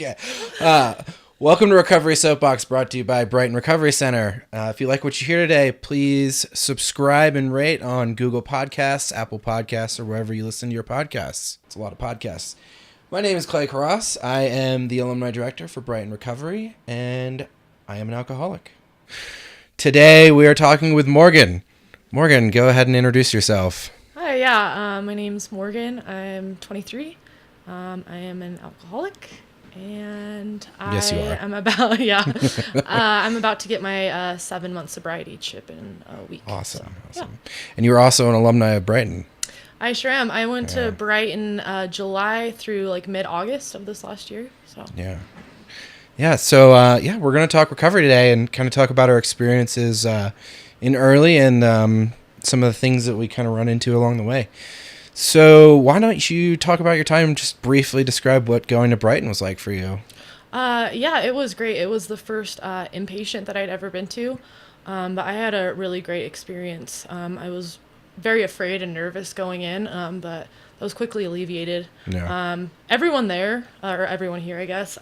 Okay. Welcome to Recovery Soapbox, brought to you by Brighton Recovery Center. If you like what you hear today, please subscribe and rate on Google Podcasts, Apple Podcasts, or wherever you listen to your podcasts. It's a lot of podcasts. My name is Clay Carras. I am the Alumni Director for Brighton Recovery, and I am an alcoholic. Today, we are talking with Morgan. Morgan, go ahead and introduce yourself. Hi, my name's Morgan. I'm 23. I am an alcoholic, and Yes, you are. I'm about I'm about to get my 7-month sobriety chip in a week. Awesome. Yeah. And you're also an alumni of Brighton. I sure am. I went to Brighton July through like mid-August of this last year. So So we're going to talk recovery today and kind of talk about our experiences in early and some of the things that we kind of run into along the way. So why don't you talk about your time and just briefly describe what going to Brighton was like for you? It was great. It was the first inpatient that I'd ever been to, but I had a really great experience. I was very afraid and nervous going in, but that was quickly alleviated. Yeah. Everyone there, or everyone here, I guess,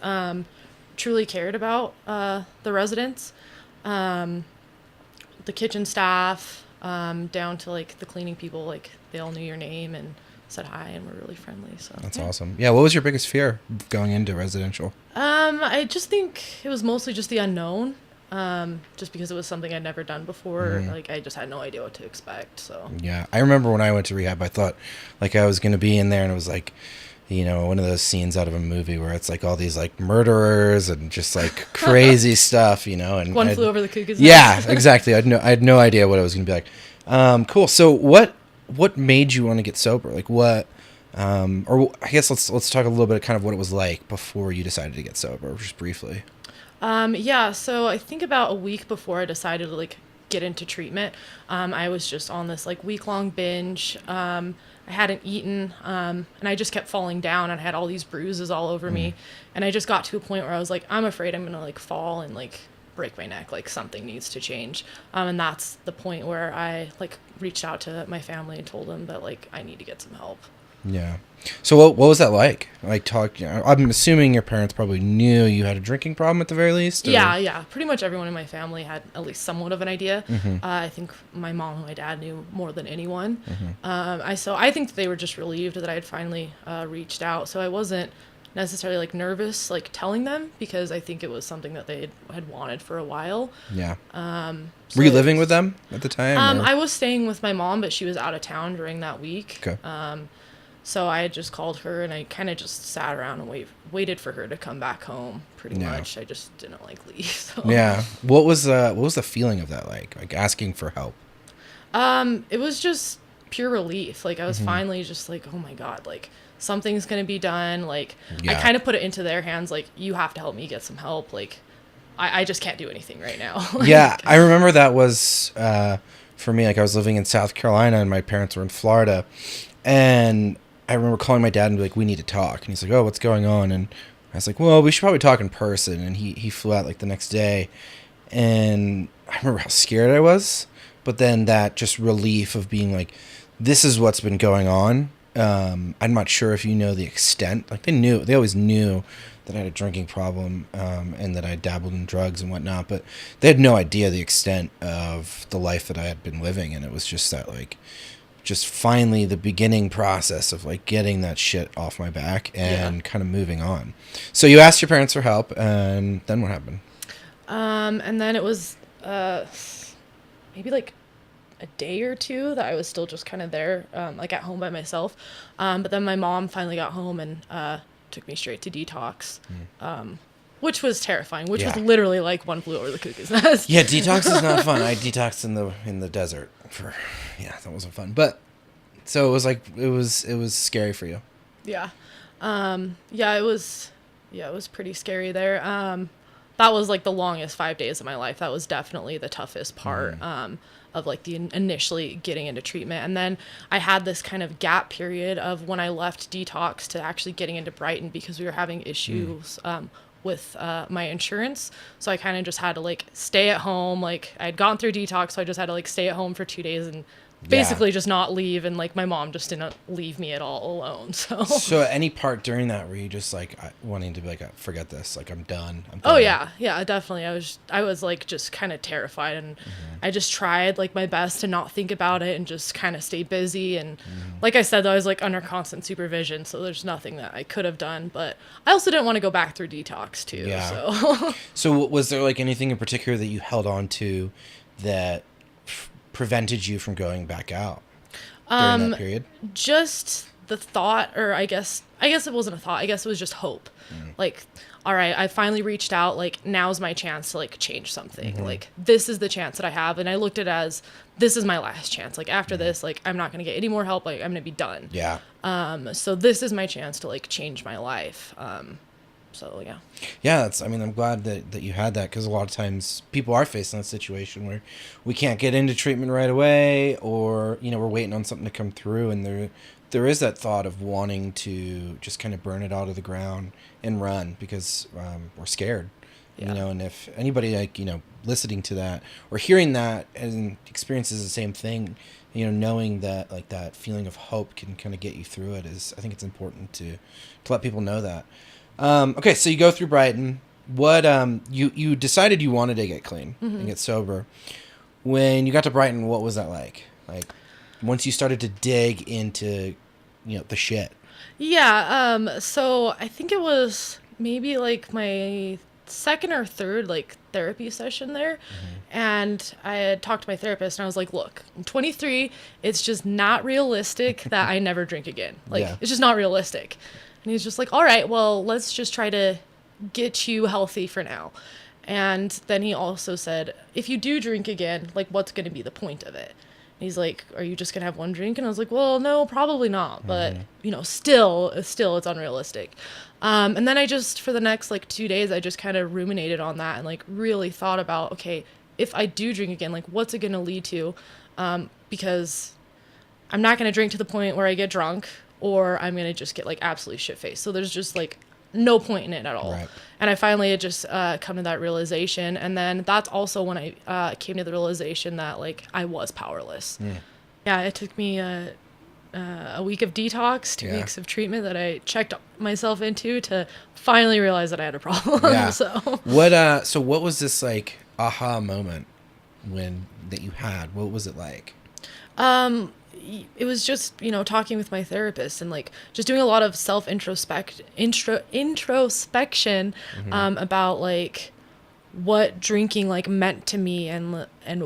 truly cared about the residents, the kitchen staff, down to like the cleaning people. Like they all knew your name and said hi and were really friendly. So That's awesome. Yeah. What was your biggest fear going into residential? I just think it was mostly just the unknown. Just because it was something I'd never done before. Like I just had no idea what to expect. So Yeah. I remember when I went to rehab, I thought like I was going to be in there and it was like, you know, one of those scenes out of a movie where it's like all these like murderers and just like crazy stuff, you know. And One Flew Over the Cuckoo's Nest. Yeah, exactly. I had no idea what it was going to be like. Cool. So what made you want to get sober? Like what, or I guess let's talk a little bit of kind of what it was like before you decided to get sober, just briefly. So I think about a week before I decided to like get into treatment, I was just on this like week-long binge. I hadn't eaten, and I just kept falling down, and I had all these bruises all over me, and I just got to a point where I was like, I'm afraid I'm gonna like fall and like break my neck, like something needs to change. And that's the point where I like reached out to my family and told them that like I need to get some help. Yeah. So what was that like? Like I'm assuming your parents probably knew you had a drinking problem at the very least? Or? Yeah. Pretty much everyone in my family had at least somewhat of an idea. I think my mom and my dad knew more than anyone. I think they were just relieved that I had finally reached out. So I wasn't necessarily like nervous like telling them, because I think it was something that they had wanted for a while. Yeah. So were you living with them at the time? I was staying with my mom, but she was out of town during that week. Okay. So I had just called her, and I kind of just sat around and waited for her to come back home. Pretty much, I just didn't like leave. So. Yeah. What was the feeling of that like? Like asking for help? It was just pure relief. Like I was finally just like, oh my God, like something's gonna be done. Like I kind of put it into their hands. Like you have to help me get some help. Like I just can't do anything right now. Yeah, I remember that was for me. Like I was living in South Carolina, and my parents were in Florida, and I remember calling my dad and be like, we need to talk. And he's like, oh, what's going on? And I was like, well, we should probably talk in person. And he flew out like the next day. And I remember how scared I was. But then that just relief of being like, this is what's been going on. I'm not sure if you know the extent. Like they always knew that I had a drinking problem and that I dabbled in drugs and whatnot. But they had no idea the extent of the life that I had been living. And it was just that like, just finally the beginning process of like getting that shit off my back and kind of moving on. So you asked your parents for help, and then what happened? And then it was maybe like a day or two that I was still just kind of there, like at home by myself. But then my mom finally got home and took me straight to detox. Which was terrifying, which was literally like One Flew Over the Cuckoo's Nest. Yeah, detox is not fun. I detoxed in the desert that wasn't fun. But so it was like it was scary for you. Yeah. It was pretty scary there. That was like the longest 5 days of my life. That was definitely the toughest part of like the initially getting into treatment. And then I had this kind of gap period of when I left detox to actually getting into Brighton, because we were having issues with my insurance. So I kind of just had to like stay at home. Like I'd gone through detox, so I just had to like stay at home for 2 days and basically just not leave, and like my mom just didn't leave me at all alone. So So at any part during that were you just like wanting to be like, forget this, like I'm done. oh yeah, definitely. I was like just kind of terrified, and I just tried like my best to not think about it and just kind of stay busy. And like I said, though, I was like under constant supervision, so there's nothing that I could have done. But I also didn't want to go back through detox too. Yeah. So So was there like anything in particular that you held on to that prevented you from going back out during that period? just the thought, or I guess it wasn't a thought. I guess it was just hope. Like, all right, I finally reached out. Like, now's my chance to like change something. Like, this is the chance that I have, and I looked at it as this is my last chance. Like, after this, like I'm not gonna get any more help. Like, I'm gonna be done. Yeah. So this is my chance to like change my life. So yeah. Yeah, I mean, I'm glad that you had that, because a lot of times people are facing a situation where we can't get into treatment right away, or, we're waiting on something to come through, and there is that thought of wanting to just kind of burn it out of the ground and run because we're scared. Yeah. And if anybody like, listening to that or hearing that and experiences the same thing, knowing that like that feeling of hope can kind of get you through it I think it's important to let people know that. Okay, so you go through Brighton. What you decided you wanted to get clean and get sober. When you got to Brighton, what was that like? Like once you started to dig into, the shit. Yeah. So I think it was maybe like my second or third like therapy session there, and I had talked to my therapist, and I was like, look, I'm 23. It's just not realistic that I never drink again. Like, Yeah. it's just not realistic. And he's just like, all right, well, let's just try to get you healthy for now. And then he also said, if you do drink again, like, what's going to be the point of it? And he's like, are you just going to have one drink? And I was like, well, no, probably not. But, still, it's unrealistic. And then I just, for the next, like, 2 days, I just kind of ruminated on that and, like, really thought about, okay, if I do drink again, like, what's it going to lead to? Because I'm not going to drink to the point where I get drunk, or I'm going to just get like absolutely shit-faced. So there's just like no point in it at all. Right. And I finally had just come to that realization. And then that's also when I came to the realization that like I was powerless. Yeah, it took me a week of detox, 2 weeks of treatment that I checked myself into to finally realize that I had a problem. Yeah. So what was this like aha moment that you had? What was it like? it was just, talking with my therapist and like just doing a lot of introspection about like what drinking like meant to me and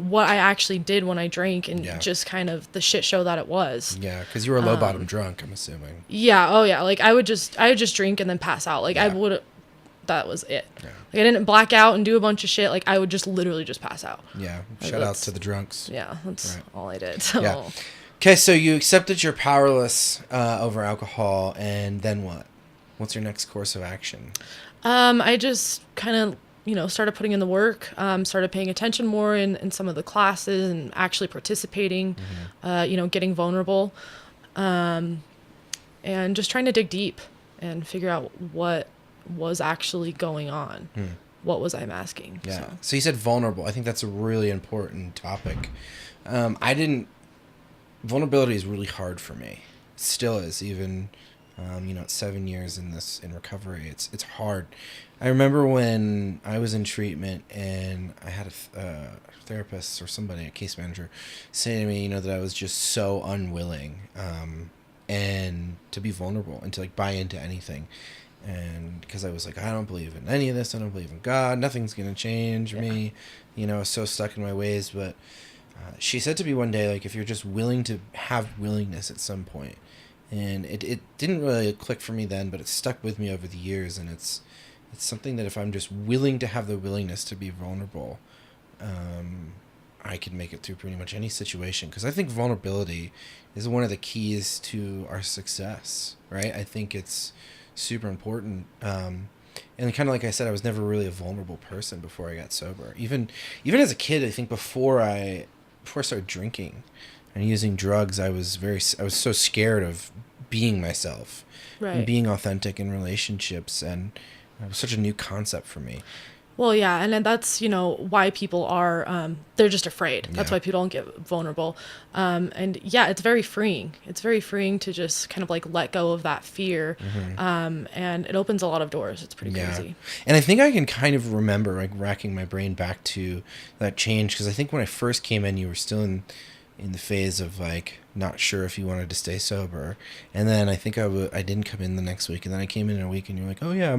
what I actually did when I drank and just kind of the shit show that it was. Yeah, because you were low bottom drunk, I'm assuming. Yeah, oh yeah, like I would just drink and then pass out. Like I would, that was it. Yeah. Like I didn't black out and do a bunch of shit. Like I would just literally just pass out. Yeah, like, shout out to the drunks. Yeah, that's all I did. So. Yeah. Okay, so you accepted you're powerless over alcohol, and then what? What's your next course of action? I just kind of, started putting in the work, started paying attention more in some of the classes and actually participating, getting vulnerable, and just trying to dig deep and figure out what was actually going on. What was I masking? Yeah. So you said vulnerable. I think that's a really important topic. Vulnerability is really hard for me. It still is, even, at 7 years in recovery. It's hard. I remember when I was in treatment and I had a therapist or somebody, a case manager, say to me, that I was just so unwilling, and to be vulnerable and to like buy into anything. And because I was like, I don't believe in any of this. I don't believe in God. Nothing's going to change me. I was so stuck in my ways. But she said to me one day, like, if you're just willing to have willingness at some point, and it didn't really click for me then, but it stuck with me over the years. And it's something that if I'm just willing to have the willingness to be vulnerable, I can make it through pretty much any situation. Because I think vulnerability is one of the keys to our success, right? I think it's super important. And kind of like I said, I was never really a vulnerable person before I got sober. Even as a kid, I think before I started drinking and using drugs, I was so scared of being myself, and being authentic in relationships, and it was such a new concept for me. Well, yeah, and then that's, why people are, they're just afraid. That's Yeah. why people don't get vulnerable. And yeah, it's very freeing. It's very freeing to just kind of like let go of that fear. And it opens a lot of doors. It's pretty Yeah. crazy. And I think I can kind of remember, like, racking my brain back to that change, because I think when I first came in, you were still in the phase of, like, not sure if you wanted to stay sober. And then I think I didn't come in the next week, and then I came in a week, and you're like, oh yeah,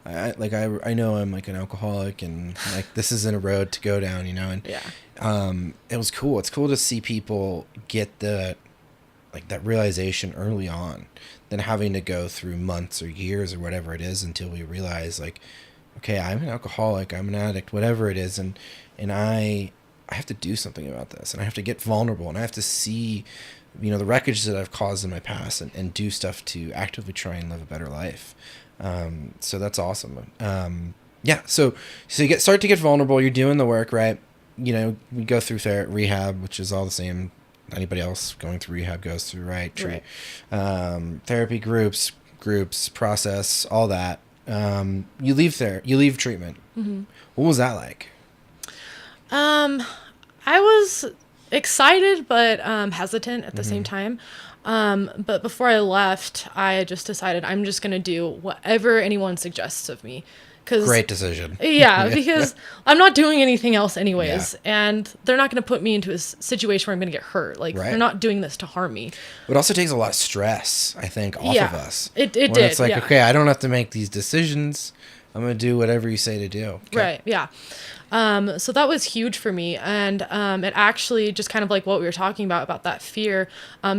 I know I'm like an alcoholic, and like this isn't a road to go down, and Yeah. it was cool. It's cool to see people get that realization early on, than having to go through months or years or whatever it is until we realize, like, okay, I'm an alcoholic, I'm an addict, whatever it is, and I have to do something about this, and I have to get vulnerable, and I have to see, the wreckage that I've caused in my past, and do stuff to actively try and live a better life. So that's awesome. Yeah. So you start to get vulnerable. You're doing the work, right? We go through rehab, which is all the same anybody else going through rehab goes through, right? Right. Therapy groups, process, all that. You leave treatment. Mm-hmm. What was that like? I was excited, but hesitant at the Mm-hmm. same time. But before I left, I just decided I'm just going to do whatever anyone suggests of me. Great decision. Yeah, because I'm not doing anything else anyways. Yeah. And they're not going to put me into a situation where I'm going to get hurt. Like, Right. they're not doing this to harm me. It also takes a lot of stress, I think, off Yeah, of us. it When did, It's like, yeah. okay, I don't have to make these decisions. I'm going to do whatever you say to do. Okay. Right, yeah. So that was huge for me. And it actually just kind of like what we were talking about that fear,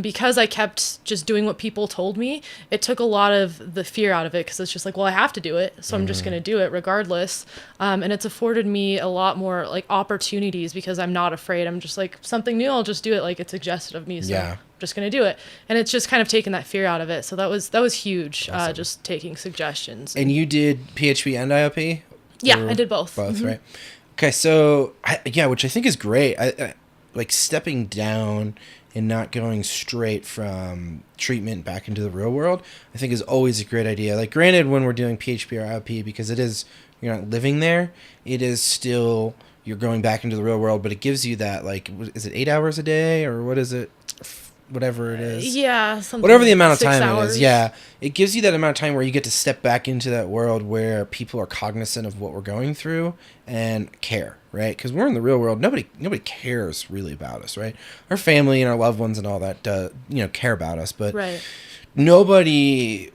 because I kept just doing what people told me, it took a lot of the fear out of it, because it's just like, well, I have to do it. So I'm just going to do it regardless. And it's afforded me a lot more like opportunities, because I'm not afraid. I'm just like, something new, I'll just do it. Like, it's suggested of me. So Yeah. I'm just going to do it. And it's just kind of taken that fear out of it. So that was huge. Awesome. Just taking suggestions. And you did PHP and IOP? Yeah, Or I did both. Both, Mhm. right? Okay, so which I think is great. I like stepping down and not going straight from treatment back into the real world. I think is always a great idea. Like, granted, when we're doing PHP or IOP, because you're not living there, it is still you're going back into the real world. But it gives you that, like, is it 8 hours a day, or what is it? Whatever it is. Yeah, something Whatever the like amount of 6 time it hours. is, yeah. It gives you that amount of time where you get to step back into that world where people are cognizant of what we're going through and care, right? Because we're in the real world, nobody cares really about us, right? Our family and our loved ones and all that, care about us, but Right. nobody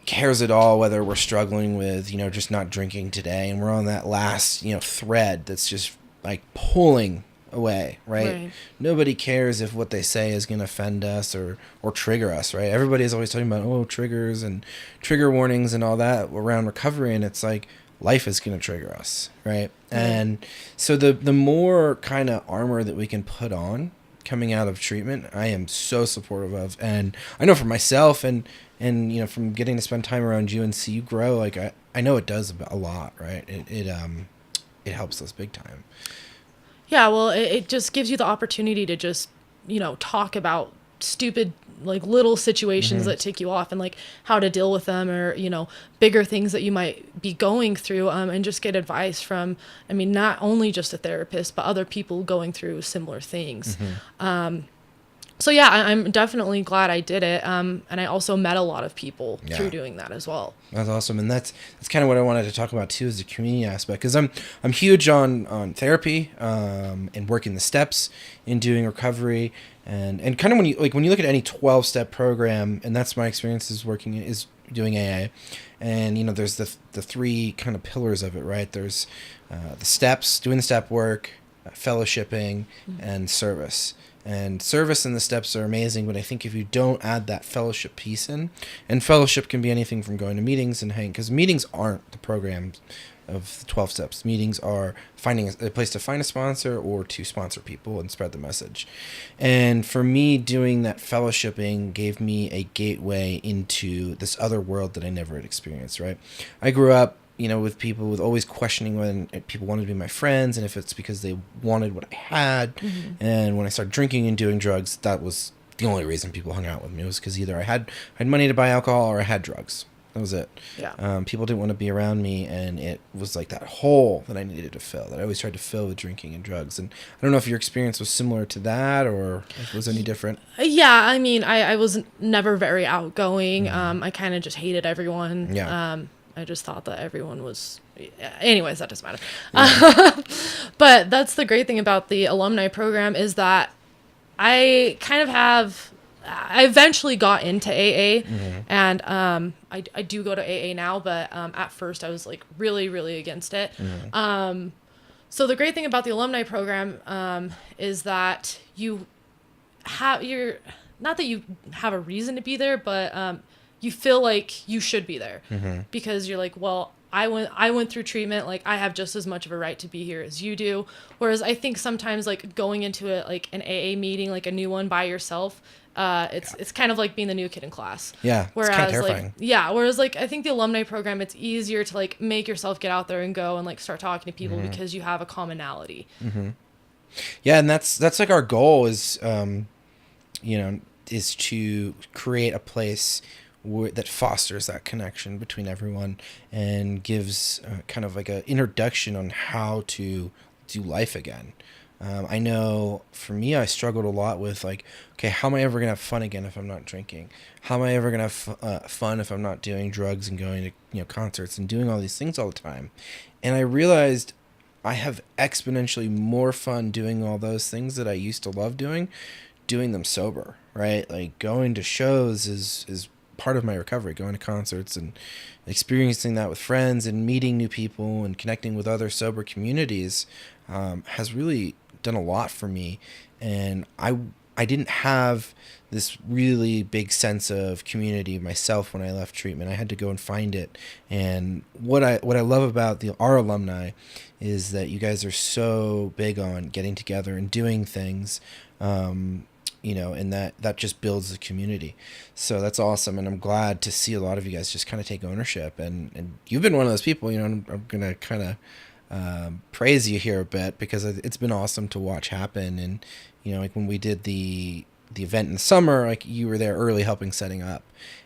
cares at all whether we're struggling with, just not drinking today, and we're on that last, thread that's just like pulling away, right? Nobody cares if what they say is going to offend us or trigger us, right? Everybody is always talking about triggers and trigger warnings and all that around recovery, and it's like life is going to trigger us, right? And so the more kind of armor that we can put on coming out of treatment, I am so supportive of. And I know for myself and from getting to spend time around you and see you grow, like I know it does a lot, right? It helps us big time. Yeah, well, it just gives you the opportunity to just, talk about stupid, like, little situations that tick you off, and like how to deal with them, or, bigger things that you might be going through, and just get advice from, not only just a therapist, but other people going through similar things. So yeah, I'm definitely glad I did it. And I also met a lot of people through doing that as well. That's awesome, and that's kind of what I wanted to talk about too, is the community aspect. Because I'm huge on therapy, and working the steps in doing recovery, and kind of when you look at any 12-step program, and that's my experience is doing AA, and there's the three kind of pillars of it, right? There's the steps, doing the step work, fellowshipping, and service. And service and the steps are amazing, but I think if you don't add that fellowship piece in, and fellowship can be anything from going to meetings and hanging, because meetings aren't the programs of the 12 steps. Meetings are finding a place to find a sponsor or to sponsor people and spread the message. And for me, doing that fellowshipping gave me a gateway into this other world that I never had experienced, right? I grew up with people with always questioning when people wanted to be my friends, and if it's because they wanted what I had. And when I started drinking and doing drugs, that was the only reason people hung out with me, was because either I had money to buy alcohol or I had drugs. That was it. Yeah. People didn't want to be around me, and it was like that hole that I needed to fill, that I always tried to fill with drinking and drugs. And I don't know if your experience was similar to that, or if it was any different. Yeah, I mean, I was never very outgoing. I kind of just hated everyone. Yeah. I just thought that everyone was... Anyways, that doesn't matter. Yeah. But that's the great thing about the alumni program, is that I kind of have... I eventually got into AA, and I do go to AA now, but at first I was like really, really against it. So the great thing about the alumni program is that you have not that you have a reason to be there, but you feel like you should be there because you're like, well, I went through treatment, like I have just as much of a right to be here as you do. Whereas I think sometimes like going into it like an AA meeting, like a new one by yourself, it's kind of like being the new kid in class. Yeah. Whereas it's kind of terrifying. like whereas like I think the alumni program, it's easier to like make yourself get out there and go and like start talking to people because you have a commonality. Yeah, and that's like our goal is is to create a place that fosters that connection between everyone and gives kind of like an introduction on how to do life again. I know for me, I struggled a lot with like, okay, how am I ever going to have fun again if I'm not drinking? How am I ever going to have fun if I'm not doing drugs and going to concerts and doing all these things all the time? And I realized I have exponentially more fun doing all those things that I used to love doing them sober, right? Like going to shows is part of my recovery, going to concerts and experiencing that with friends and meeting new people and connecting with other sober communities has really done a lot for me. And I didn't have this really big sense of community myself when I left treatment. I had to go and find it. And what I love about our alumni is that you guys are so big on getting together and doing things, and that just builds the community. So that's awesome. And I'm glad to see a lot of you guys just kind of take ownership. And you've been one of those people, I'm going to kind of praise you here a bit because it's been awesome to watch happen. And, like when we did the event in the summer, like you were there early helping setting up.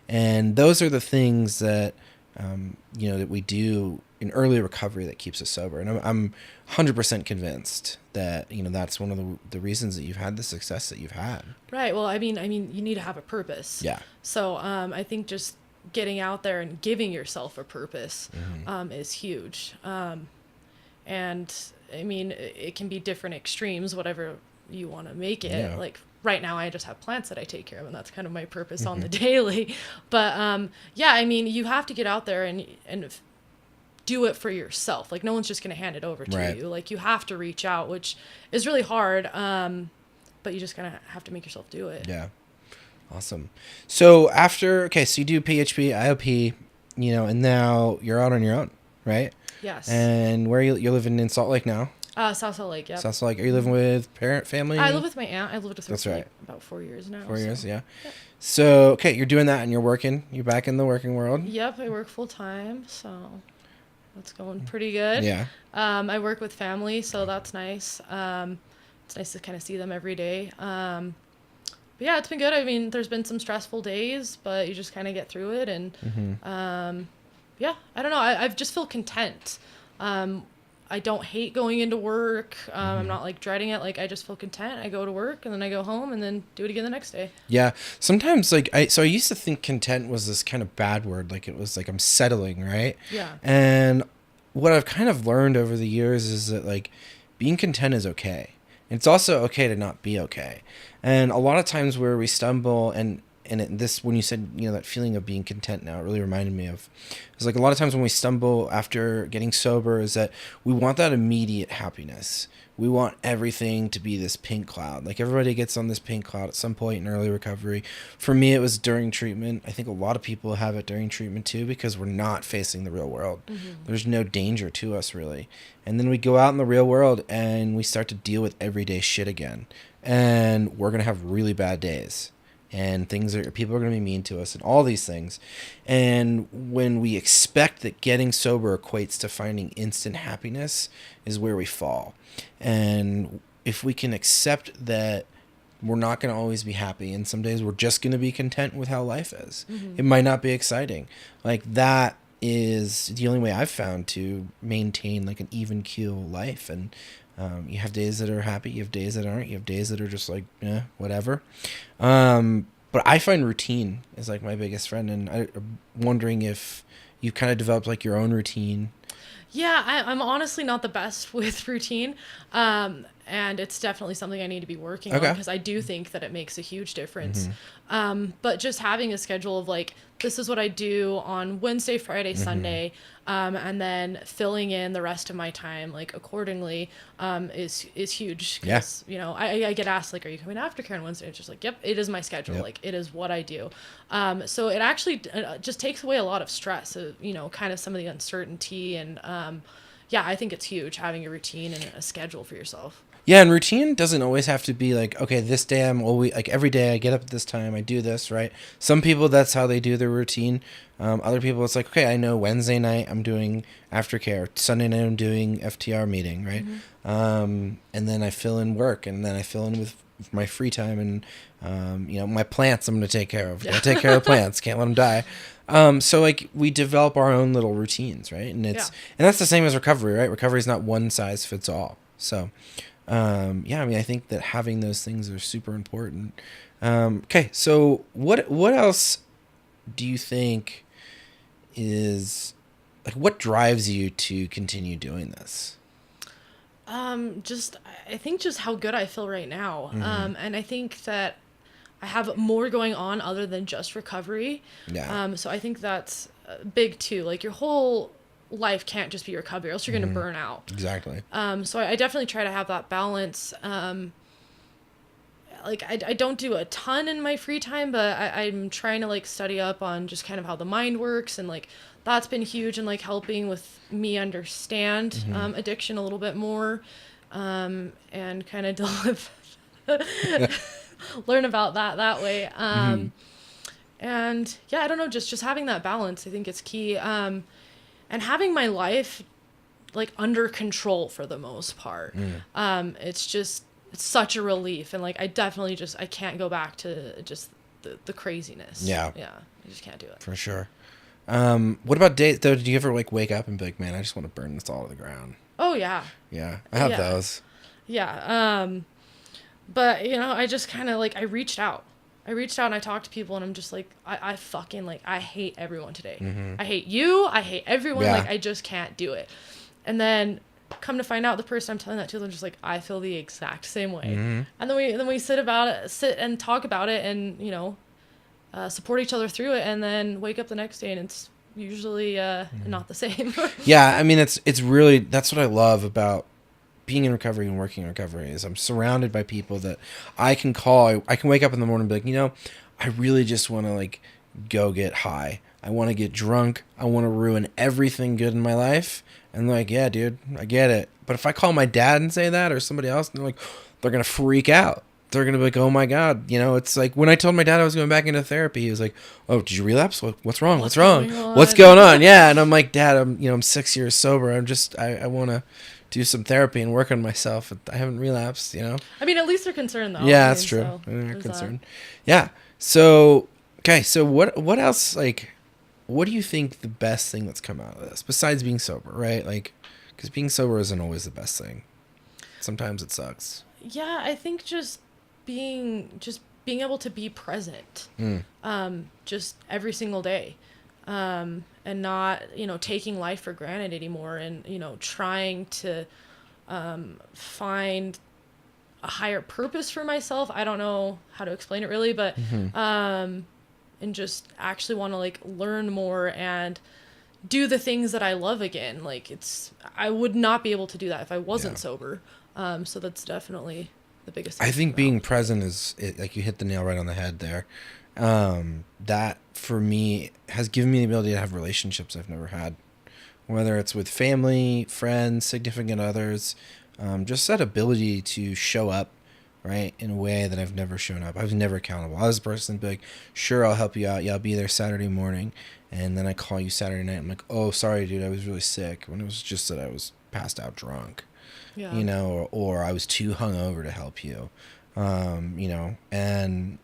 And those are the things that, that we do in early recovery that keeps us sober. And I'm 100% convinced that, that's one of the reasons that you've had the success that you've had. Right. Well, I mean, you need to have a purpose. Yeah. So I think just getting out there and giving yourself a purpose is huge. And I mean, it can be different extremes, whatever you want to make it. Yeah. Like right now I just have plants that I take care of, and that's kind of my purpose on the daily. But I mean, you have to get out there and do it for yourself. Like no one's just going to hand it over to you. Like you have to reach out, which is really hard. But you just kind of have to make yourself do it. Yeah. Awesome. So so you do PHP, IOP, and now you're out on your own, right? Yes. And where you're living in Salt Lake now? South Salt Lake, yeah. South Salt Lake. Are you living with family? I live with my aunt. I lived with her That's for right. about 4 years now. 4 years, yeah. Yep. So, okay, you're doing that and you're working. You're back in the working world. Yep, I work full time, so that's going pretty good. Yeah. I work with family, so that's nice. It's nice to kind of see them every day. But yeah, it's been good. I mean, there's been some stressful days, but you just kind of get through it. And I don't know. I just feel content. I don't hate going into work. I'm not like dreading it. Like I just feel content. I go to work and then I go home and then do it again the next day. Yeah. Sometimes like I used to think content was this kind of bad word. Like it was like I'm settling, right? Yeah. And what I've kind of learned over the years is that like being content is okay. And it's also okay to not be okay. And a lot of times where we stumble when you said, that feeling of being content now, it really reminded me of, it's like a lot of times when we stumble after getting sober is that we want that immediate happiness. We want everything to be this pink cloud. Like everybody gets on this pink cloud at some point in early recovery. For me, it was during treatment. I think a lot of people have it during treatment too, because we're not facing the real world. There's no danger to us really. And then we go out in the real world and we start to deal with everyday shit again. And we're going to have really bad days. And people are going to be mean to us and all these things. And when we expect that getting sober equates to finding instant happiness is where we fall. And if we can accept that we're not going to always be happy. And some days we're just going to be content with how life is. Mm-hmm. It might not be exciting. Like that is the only way I've found to maintain like an even keel life. And you have days that are happy, you have days that aren't, you have days that are just like, whatever. But I find routine is like my biggest friend. And I'm wondering if you've kind of developed like your own routine. Yeah, I'm honestly not the best with routine. And it's definitely something I need to be working on, because I do think that it makes a huge difference. But just having a schedule of like, this is what I do on Wednesday, Friday, Sunday, and then filling in the rest of my time like accordingly is huge. Because, I get asked like, are you coming to aftercare on Wednesday? It's just like, yep, it is my schedule. Like it is what I do. So it actually just takes away a lot of stress, kind of some of the uncertainty. And I think it's huge having a routine and a schedule for yourself. Yeah, and routine doesn't always have to be like, okay, this day I'm always like every day I get up at this time, I do this, right? Some people that's how they do their routine. Other people it's like, okay, I know Wednesday night I'm doing aftercare, Sunday night I'm doing FTR meeting, right? And then I fill in work, and then I fill in with my free time, and my plants I'm going to take care of. I take care of the plants, can't let them die. So like we develop our own little routines, right? And and that's the same as recovery, right? Recovery is not one size fits all. So I think that having those things are super important. Okay, so what else do you think is like what drives you to continue doing this? I think just how good I feel right now. And I think that I have more going on other than just recovery. Yeah. So I think that's big too. Like your whole life can't just be recovery, or else you're going to burn out. Exactly. So I definitely try to have that balance. Like I don't do a ton in my free time, but I'm trying to like study up on just kind of how the mind works, and like that's been huge in like helping with me understand addiction a little bit more, and kind of learn about that way. And I don't know, just having that balance, I think it's key. And having my life like under control for the most part. It's such a relief. And like, I definitely I can't go back to just the craziness. Yeah. I just can't do it. For sure. What about days though? Did you ever like wake up and be like, man, I just want to burn this all to the ground? Oh yeah. Yeah. I have those. Yeah. But I just kind of like, I reached out and I talked to people, and I'm just like, I fucking like, I hate everyone today. I hate you. I hate everyone. Like, I just can't do it. And then come to find out, the person I'm telling that to, they're just like, I feel the exact same way. And then we sit and talk about it, and support each other through it, and then wake up the next day, and it's usually not the same. Yeah, I mean, it's really, that's what I love about being in recovery and working in recovery, is I'm surrounded by people that I can call. I can wake up in the morning and be like, I really just want to like go get high. I want to get drunk. I want to ruin everything good in my life. And they're like, yeah, dude, I get it. But if I call my dad and say that, or somebody else, and they're going to freak out. They're going to be like, oh my God. It's like when I told my dad I was going back into therapy, he was like, oh, did you relapse? What's wrong? What's wrong? What's going on? Yeah. And I'm like, Dad, I'm 6 years sober. I want to do some therapy and work on myself. I haven't relapsed, I mean, at least they're concerned though. Yeah, that's true. So they're concerned. Yeah. So, okay. So what else, like, what do you think the best thing that's come out of this besides being sober, right? Like, because being sober isn't always the best thing. Sometimes it sucks. Yeah. I think just being able to be present, just every single day. And not, taking life for granted anymore, and, trying to find a higher purpose for myself. I don't know how to explain it really, but and just actually want to like learn more and do the things that I love again. Like I would not be able to do that if I wasn't sober. So that's definitely the biggest thing. I think being present is like you hit the nail right on the head there. That for me has given me the ability to have relationships I've never had, whether it's with family, friends, significant others, just that ability to show up, right, in a way that I've never shown up. I was never accountable. I was a person be like, sure, I'll help you out. Yeah, I'll be there Saturday morning. And then I call you Saturday night. I'm like, oh, sorry, dude, I was really sick. When it was just that I was passed out drunk, or I was too hungover to help you. You know, and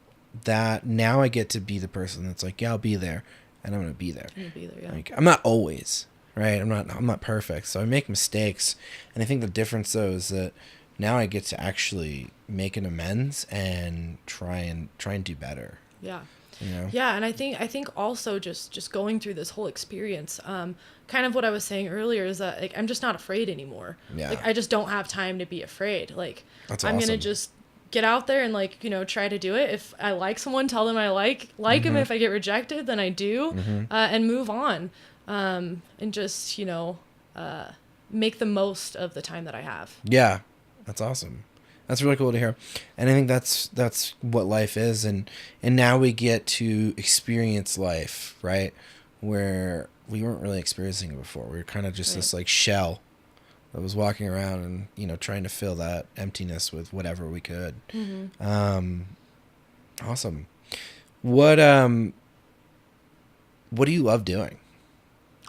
that now I get to be the person that's like, yeah, I'll be there, and I'm gonna be there. You'll be there, yeah. Like, I'm not always right. I'm not perfect, so I make mistakes, and I think the difference though is that now I get to actually make an amends and try and do better. Yeah. You know? Yeah, and I think also just going through this whole experience, kind of what I was saying earlier is that like I'm just not afraid anymore. Yeah. Like I just don't have time to be afraid. Like That's I'm awesome. gonna just get out there and like, you know, try to do it. If I like someone, tell them I like them. If I get rejected, then I do, and move on, and just, you know, make the most of the time that I have. Yeah, that's awesome. That's really cool to hear, and I think that's what life is, and now we get to experience life, right? Where we weren't really experiencing it before. We were kind of just this like shell that was walking around and, you know, trying to fill that emptiness with whatever we could. Awesome. What do you love doing?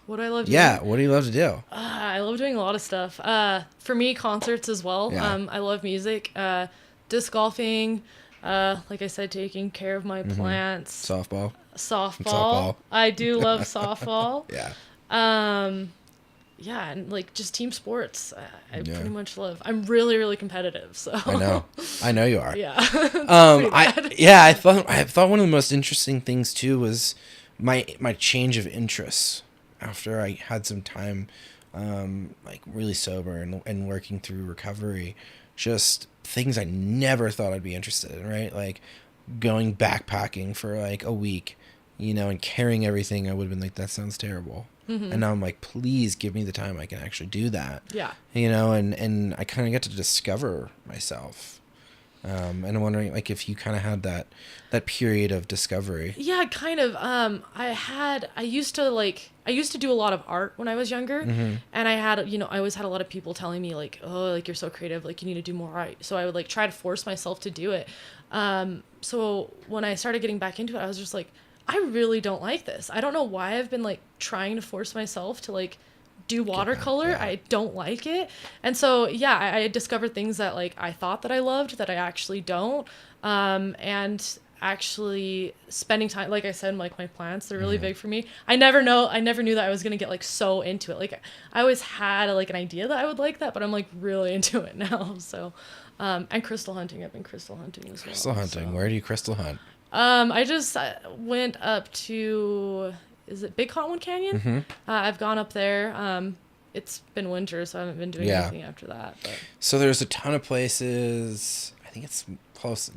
What do I love doing? Yeah, what do you love to do? I love doing a lot of stuff. For me, concerts as well. Yeah. I love music. Disc golfing. Like I said, taking care of my plants. Softball. Softball. I do love softball. Yeah. Yeah, and like just team sports. I pretty much love. I'm really, really competitive. So I know you are. Yeah. I thought one of the most interesting things too was my change of interests after I had some time, like really sober and working through recovery. Just things I never thought I'd be interested in, right? Like going backpacking for like a week, you know, and carrying everything. I would have been like, that sounds terrible. And now I'm like, please give me the time I can actually do that. Yeah. You know, and I kind of get to discover myself. And I'm wondering, like, if you kind of had that period of discovery. Yeah, kind of. I used to do a lot of art when I was younger, and I always had a lot of people telling me like, oh, like you're so creative, like you need to do more art. So I would like try to force myself to do it. So when I started getting back into it, I was just like, I really don't like this. I don't know why I've been like trying to force myself to like do watercolor. I don't like it. And so, yeah, I discovered things that like I thought that I loved that I actually don't. And actually spending time, like I said, like my plants, they're really big for me. I never knew that I was going to get like so into it. Like I always had like an idea that I would like that, but I'm like really into it now. So, and crystal hunting, I've been crystal hunting as well. Crystal hunting. So. Where do you crystal hunt? I just went up to, is it Big Cottonwood Canyon? I've gone up there. It's been winter, so I haven't been doing anything after that. But. So there's a ton of places. I think it's close,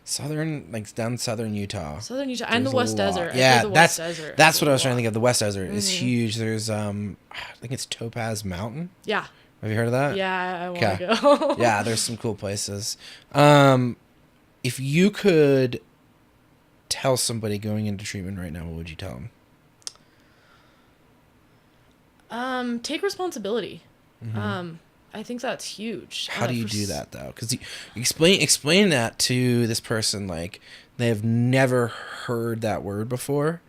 southern, like down southern Utah. Southern Utah and the West Desert. Yeah, that's what I was trying to think of. The West Desert is huge. There's I think it's Topaz Mountain. Yeah. Have you heard of that? Yeah, I want to go. Yeah, there's some cool places. If you could tell somebody going into treatment right now, what would you tell them? Take responsibility. I think that's huge. How do you do that though? Because explain that to this person like they have never heard that word before.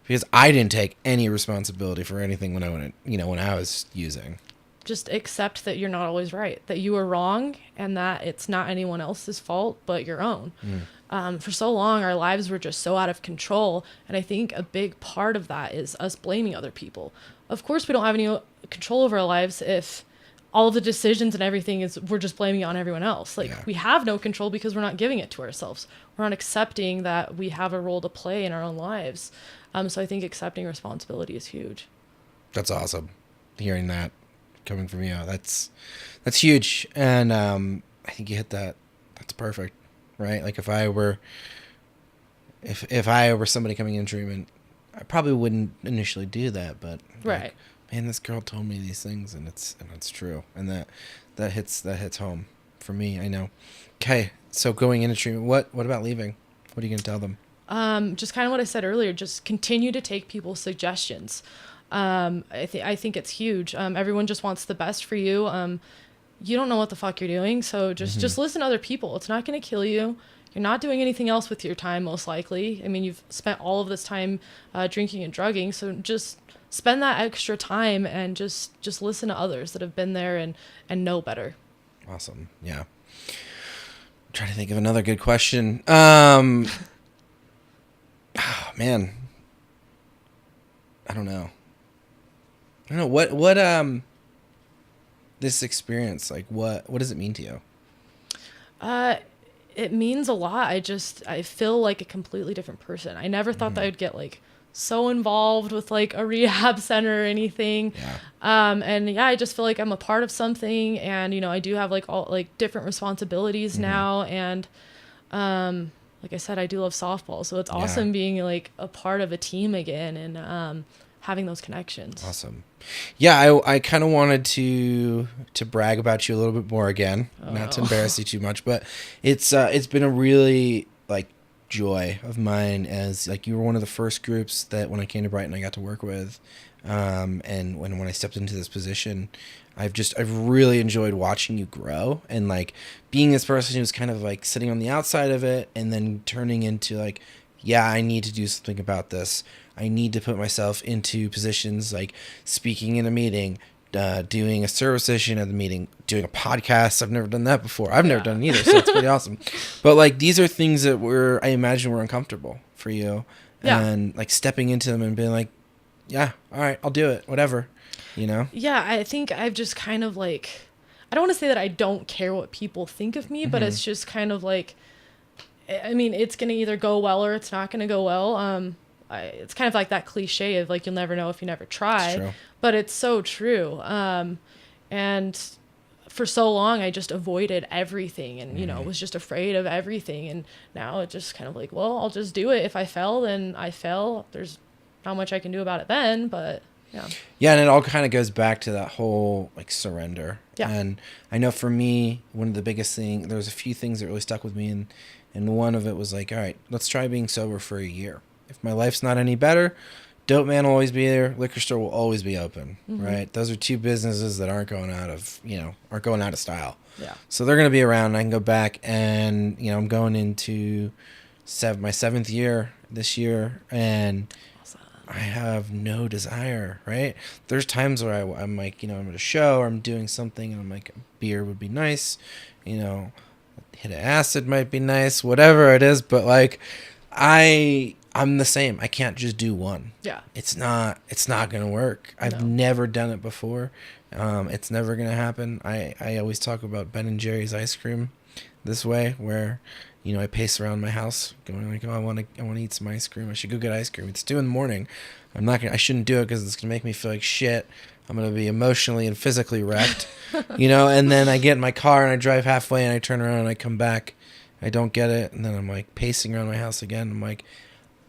Because I didn't take any responsibility for anything when I was using. Just accept that you're not always right, that you were wrong, and that it's not anyone else's fault but your own. For so long, our lives were just so out of control, and I think a big part of that is us blaming other people. Of course, we don't have any control over our lives if all of the decisions and everything we're just blaming it on everyone else. We have no control because we're not giving it to ourselves. We're not accepting that we have a role to play in our own lives. So I think accepting responsibility is huge. That's awesome. Hearing that coming from you, that's huge. And I think you hit that. That's perfect. Right? Like if I were somebody coming in treatment, I probably wouldn't initially do that, but right. Like, man, this girl told me these things and it's true. And that hits home for me, I know. Okay. So going into treatment, what about leaving? What are you going to tell them? Just kind of what I said earlier, just continue to take people's suggestions. I think it's huge. Everyone just wants the best for you. You don't know what the fuck you're doing. So just listen to other people. It's not going to kill you. You're not doing anything else with your time, most likely. I mean, you've spent all of this time, drinking and drugging. So just spend that extra time and just listen to others that have been there and know better. Awesome. Yeah. trying to think of another good question. Oh, man, I don't know. What this experience, like, what does it mean to you? It means a lot. I feel like a completely different person. I never thought that I'd get like so involved with like a rehab center or anything. Yeah. And yeah, I just feel like I'm a part of something, and I do have like all like different responsibilities now, and like I said, I do love softball, so it's awesome being like a part of a team again, and having those connections. Awesome. Yeah, I kind of wanted to brag about you a little bit more again, not to embarrass you too much, but it's been a really like joy of mine, as like you were one of the first groups that when I came to Brighton I got to work with, and when I stepped into this position, I've really enjoyed watching you grow, and like being this person who's kind of like sitting on the outside of it and then turning into like, yeah, I need to do something about this. I need to put myself into positions like speaking in a meeting, doing a service session at the meeting, doing a podcast. I've never done that before. I've never done it either, so it's pretty awesome. But like these are things that I imagine were uncomfortable for you. Yeah. And like stepping into them and being like, yeah, all right, I'll do it, whatever, Yeah, I think I've just kind of like, I don't want to say that I don't care what people think of me, but it's just kind of like, I mean, it's going to either go well or it's not going to go well. It's kind of like that cliche of like, you'll never know if you never try, but it's so true. And for so long, I just avoided everything and, was just afraid of everything. And now it's just kind of like, well, I'll just do it. If I fail, then I fail. There's not much I can do about it then, but yeah. Yeah, and it all kind of goes back to that whole like surrender. Yeah. And I know for me, one of the biggest things, there was a few things that really stuck with me, and one of it was like, all right, let's try being sober for a year. If my life's not any better, Dope Man will always be there. Liquor store will always be open, right? Those are two businesses that aren't going out of style. Yeah. So they're going to be around, and I can go back, and I'm going into my 7th year this year, and I have no desire, right? There's times where I'm like, I'm at a show or I'm doing something, and I'm like, a beer would be nice, hit an acid might be nice, whatever it is, but like I'm the same. I can't just do one. Yeah. It's not going to work. I've never done it before. It's never going to happen. I always talk about Ben & Jerry's ice cream this way, where, I pace around my house going like, oh, I want to eat some ice cream. I should go get ice cream. It's 2 a.m. I shouldn't do it because it's going to make me feel like shit. I'm going to be emotionally and physically wrecked, and then I get in my car and I drive halfway and I turn around and I come back. I don't get it. And then I'm like pacing around my house again. I'm like,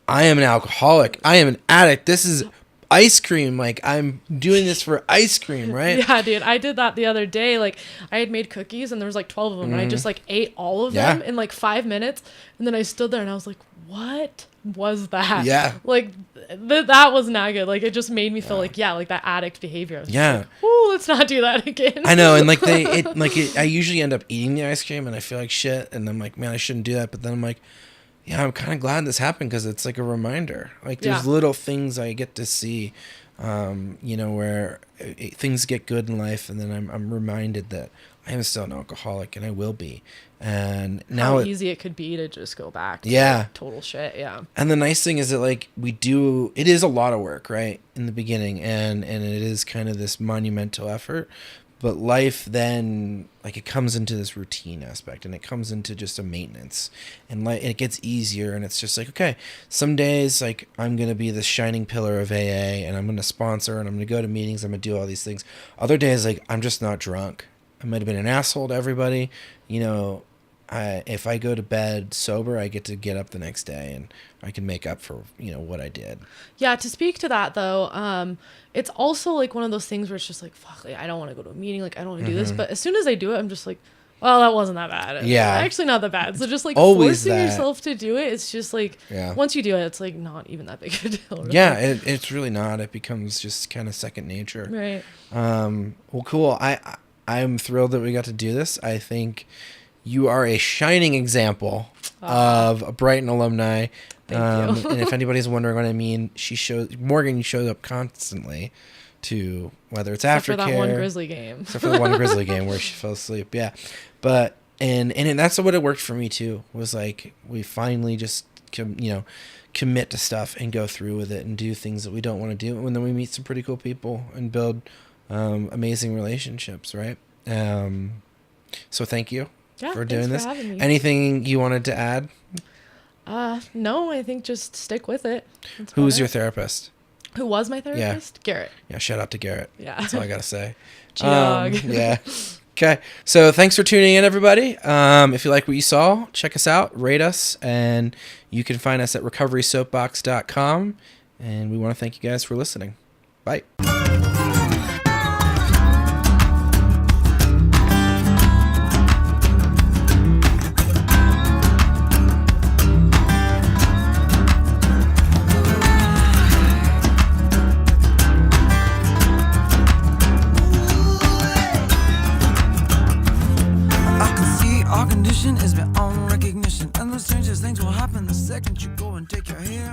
I am an alcoholic. I am an addict. This is ice cream. Like, I'm doing this for ice cream, right? Yeah, dude. I did that the other day. Like, I had made cookies and there was like 12 of them. And I just like ate all of them in like 5 minutes. And then I stood there and I was like, what was that? Yeah. Like, that was not good. Like, it just made me feel like, like that addict behavior. I was like, ooh, let's not do that again. I know. And like, I usually end up eating the ice cream and I feel like shit. And I'm like, man, I shouldn't do that. But then I'm like, yeah, I'm kind of glad this happened because it's like a reminder. Like there's little things I get to see, where things get good in life, and then I'm reminded that I am still an alcoholic and I will be. And now how easy it could be to just go back to like, total shit. Yeah. And the nice thing is that like it is a lot of work, right, in the beginning, and it is kind of this monumental effort. But life then, like, it comes into this routine aspect, and it comes into just a maintenance, and it gets easier, and it's just like, okay, some days, like, I'm going to be the shining pillar of AA, and I'm going to sponsor, and I'm going to go to meetings, I'm going to do all these things. Other days, like, I'm just not drunk. I might have been an asshole to everybody, if I go to bed sober, I get to get up the next day and I can make up for, what I did. Yeah. To speak to that though, it's also like one of those things where it's just like, fuck, like, I don't want to go to a meeting. Like, I don't want to do this. But as soon as I do it, I'm just like, well, that wasn't that bad. Yeah. Actually not that bad. So just like always forcing yourself to do it. It's just like, once you do it, it's like not even that big of a deal. Really. Yeah. It's really not. It becomes just kind of second nature. Right. Well, cool. I'm thrilled that we got to do this. I think you are a shining example of a Brighton alumni. Thank you. And if anybody's wondering what I mean, Morgan shows up constantly to whether it's aftercare. Except for that one Grizzly game. Except for the one Grizzly game where she fell asleep. Yeah. But and that's what it worked for me too. Was like we finally just commit to stuff and go through with it and do things that we don't want to do, and then we meet some pretty cool people and build amazing relationships, right? So thank you for doing this. Having me. Anything you wanted to add? No, I think just stick with it. Who was your therapist? Who was my therapist? Yeah. Garrett. Yeah, shout out to Garrett. Yeah. That's all I got to say. G-Dog. Yeah. Okay. So thanks for tuning in, everybody. If you like what you saw, check us out, rate us, and you can find us at recoverysoapbox.com. And we want to thank you guys for listening. Bye. Our condition is beyond recognition, and the strangest things will happen the second you go and take your head